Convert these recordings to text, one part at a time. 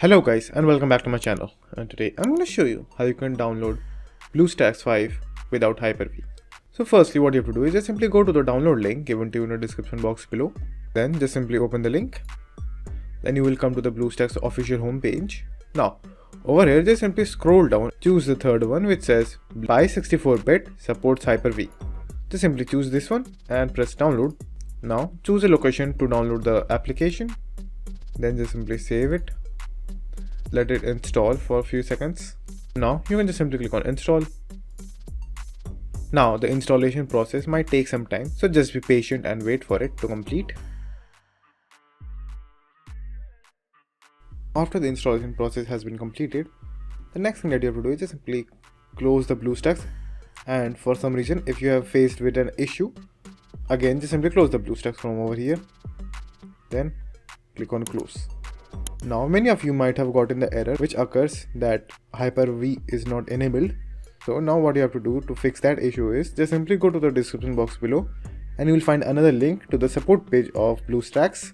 Hello guys and welcome back to my channel, and today I'm going to show you how you can download BlueStacks 5 without Hyper-V. So firstly what you have to do is just simply go to the download link given to you in the description box below. Then just simply open the link. Then you will come to the BlueStacks official homepage. Now over here just simply scroll down, choose the third one which says by 64-bit supports Hyper-V. Just simply choose this one and press download. Now choose a location to download the application. Then just simply save it. Let it install for a few seconds. Now you can just simply click on install. Now the installation process might take some time, so just be patient and wait for it to complete. After the installation process has been completed, the next thing that you have to do is just simply close the BlueStacks, and for some reason if you have faced with an issue, again just simply close the BlueStacks from over here, then click on close. Now many of you might have gotten the error which occurs that Hyper-V is not enabled. So now what you have to do to fix that issue is just simply go to the description box below and you will find another link to the support page of BlueStacks.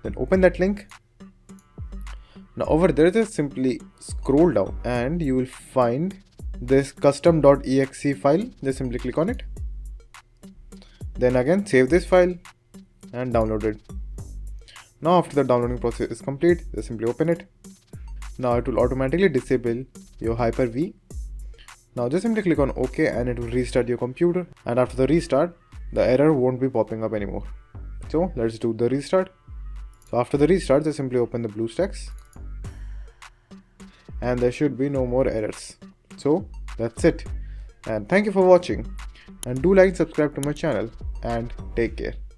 Then open that link. Now over there just simply scroll down and you will find this custom.exe file. Just simply click on it. Then again save this file and download it. Now after the downloading process is complete, just simply open it. Now it will automatically disable your Hyper-V. Now just simply click on OK and it will restart your computer, and after the restart the error won't be popping up anymore. So let's do the restart. So after the restart just simply open the BlueStacks and there should be no more errors. So that's it, and thank you for watching, and do like and subscribe to my channel, and take care.